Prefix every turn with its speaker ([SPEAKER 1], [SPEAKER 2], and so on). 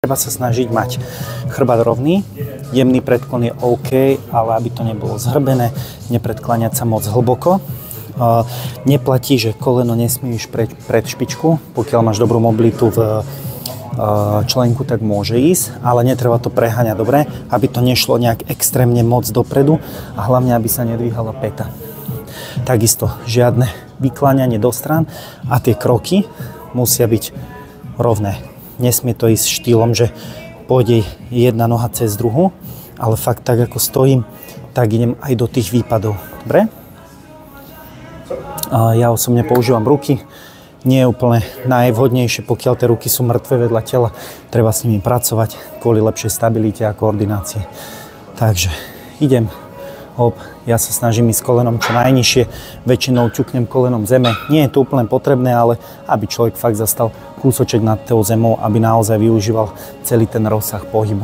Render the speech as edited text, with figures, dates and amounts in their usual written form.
[SPEAKER 1] Treba sa snažiť mať chrbát rovný, jemný predklon je OK, ale aby to nebolo zhrbené, nepredkláňať sa moc hlboko. Neplatí, že koleno nesmíš pred špičku, pokiaľ máš dobrú mobilitu v členku, tak môže ísť, ale netreba to preháňať, dobre, aby to nešlo nejak extrémne moc dopredu a hlavne, aby sa nedvíhala päta. Takisto žiadne vykláňanie do strán a tie kroky musia byť rovné. Nesmie to ísť štýlom, že pôjde jedna noha cez druhú, ale fakt tak ako stojím, tak idem aj do tých výpadov. Dobre? Ja osobne používam ruky. Nie je úplne najvhodnejšie, pokiaľ tie ruky sú mŕtve vedľa tela. Treba s nimi pracovať kvôli lepšej stabilite a koordinácie. Takže idem. Hop, ja sa snažím ísť kolenom čo najnižšie, väčšinou ťuknem kolenom zeme. Nie je to úplne potrebné, ale aby človek fakt zastal kúsoček nad tou zemou, aby naozaj využíval celý ten rozsah pohybu.